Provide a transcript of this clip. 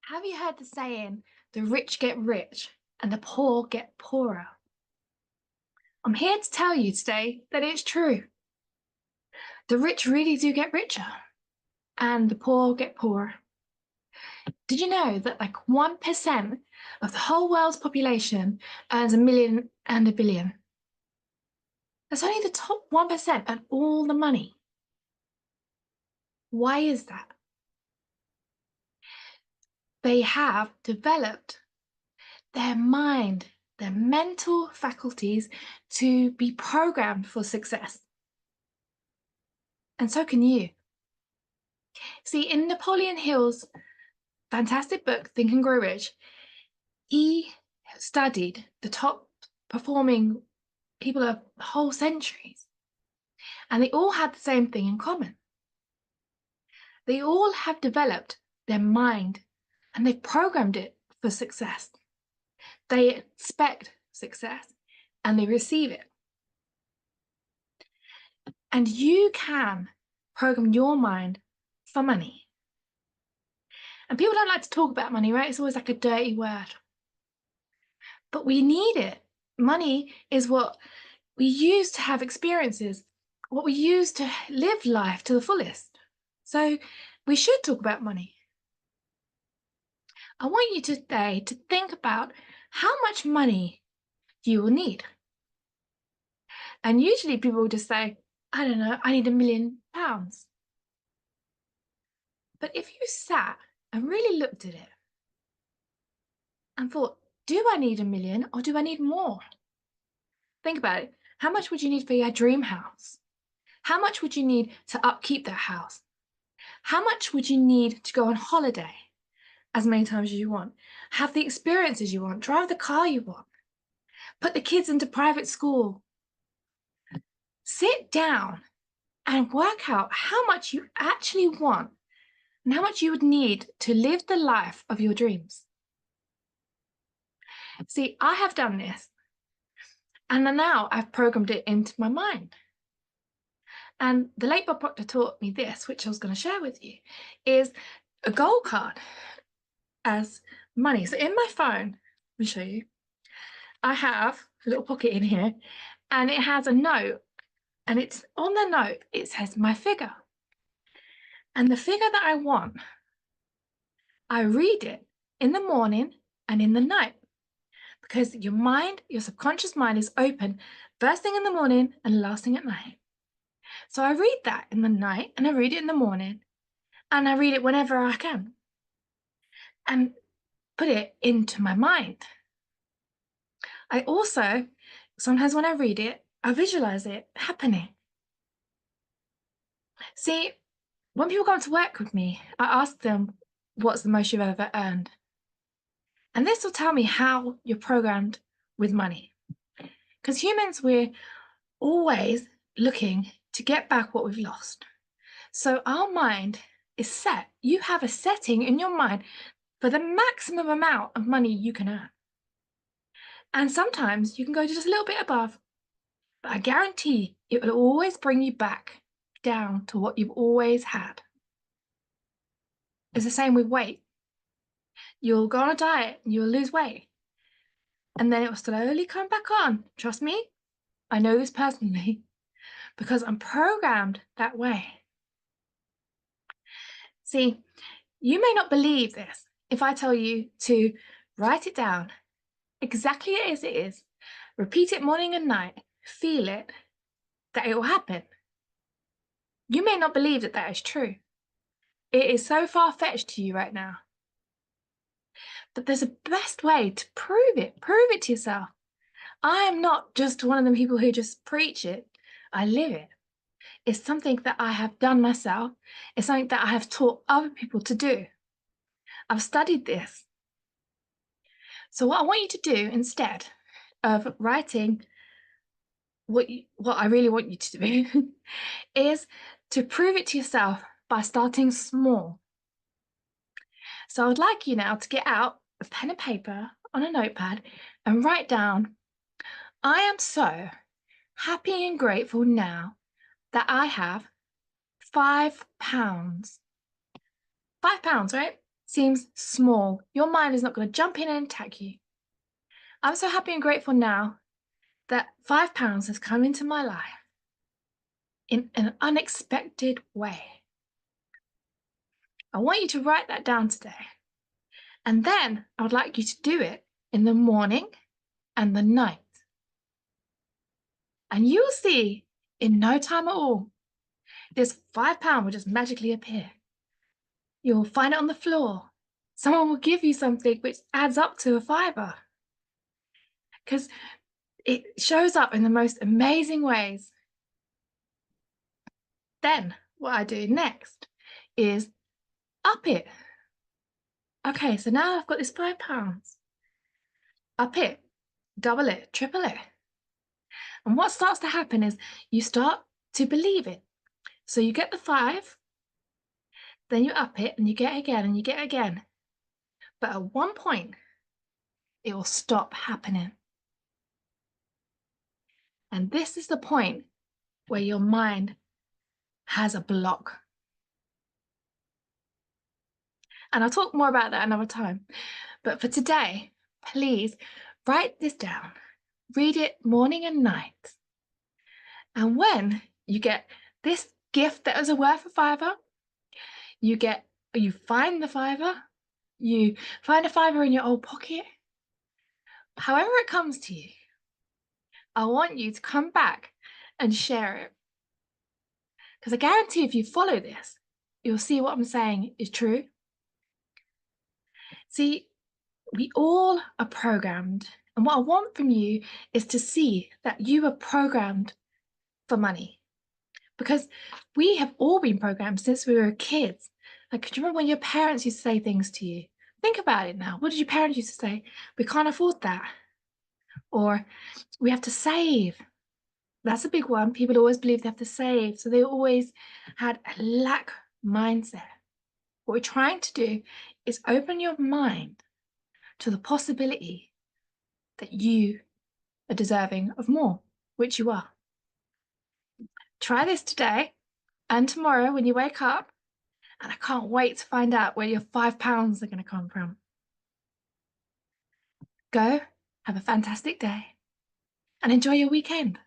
Have you heard the saying, the rich get rich and the poor get poorer? I'm here to tell you today that it's true. The rich really do get richer and the poor get poorer. Did you know that like 1% of the whole world's population earns a million and a billion? That's only the top 1% and all the money. Why is that? They have developed their mind, their mental faculties to be programmed for success. And so can you. See, in Napoleon Hill's fantastic book, Think and Grow Rich, he studied the top performing people of whole centuries, and they all had the same thing in common. They all have developed their mind and they've programmed it for success. They expect success and they receive it. And you can program your mind for money. And people don't like to talk about money, right? It's always like a dirty word. But we need it. Money is what we use to have experiences, what we use to live life to the fullest. So we should talk about money. I want you today to think about how much money you will need. And usually people will just say, I don't know, I need £1 million. But if you sat and really looked at it and thought, do I need 1 million or do I need more? Think about it. How much would you need for your dream house? How much would you need to upkeep that house? How much would you need to go on holiday as many times as you want? Have the experiences you want, drive the car you want, put the kids into private school. Sit down and work out how much you actually want and how much you would need to live the life of your dreams. See, I have done this, and now I've programmed it into my mind. And the late Bob Proctor taught me this, which I was going to share with you, is a goal card as money. So in my phone, let me show you, I have a little pocket in here, and it has a note, and it's on the note, it says my figure. And the figure that I want, I read it in the morning and in the night, because your mind, your subconscious mind is open first thing in the morning and last thing at night. So I read that in the night and I read it in the morning and I read it whenever I can and put it into my mind. I also, sometimes when I read it, I visualize it happening. See, when people come to work with me, I ask them, what's the most you've ever earned? And this will tell me how you're programmed with money. Because humans, we're always looking to get back what we've lost. So our mind is set. You have a setting in your mind for the maximum amount of money you can earn. And sometimes you can go just a little bit above, but I guarantee it will always bring you back down to what you've always had. It's the same with weight. You'll go on a diet and you'll lose weight. And then it will slowly come back on. Trust me, I know this personally because I'm programmed that way. See, you may not believe this if I tell you to write it down exactly as it is, repeat it morning and night, feel it, that it will happen. You may not believe that that is true. It is so far-fetched to you right now. But there's a best way to prove it. Prove it to yourself. I am not just one of the people who just preach it. I live it. It's something that I have done myself. It's something that I have taught other people to do. I've studied this. So what I want you to do instead of writing what I really want you to do is to prove it to yourself by starting small. So I would like you now to get out a pen and paper on a notepad and write down, I am so happy and grateful now that I have £5. £5, right? seems small, your mind is not going to jump in and attack you. I'm so happy and grateful now that £5 has come into my life in an unexpected way. I want you to write that down today. And then I would like you to do it in the morning and the night. And you'll see in no time at all, this £5 will just magically appear. You'll find it on the floor. Someone will give you something which adds up to a fiver. Because it shows up in the most amazing ways. Then what I do next is up it. Okay, so now I've got this £5. Up it, double it, triple it. And what starts to happen is you start to believe it. So you get the 5, then you up it and you get it again and you get it again. But at one point, it will stop happening. And this is the point where your mind has a block. And I'll talk more about that another time. But for today, please write this down. Read it morning and night. And when you get this gift that was a worth of £5, you find the £5, you find a £5 in your old pocket. However it comes to you, I want you to come back and share it. Because I guarantee if you follow this, you'll see what I'm saying is true. See, we all are programmed. And what I want from you is to see that you are programmed for money. Because we have all been programmed since we were kids. Like, do you remember when your parents used to say things to you? Think about it now. What did your parents used to say? We can't afford that. Or we have to save. That's a big one. People always believe they have to save. So they always had a lack mindset. What we're trying to do is open your mind to the possibility that you are deserving of more, which you are. Try this today and tomorrow when you wake up, and I can't wait to find out where your £5 are going to come from. Go, have a fantastic day, and enjoy your weekend.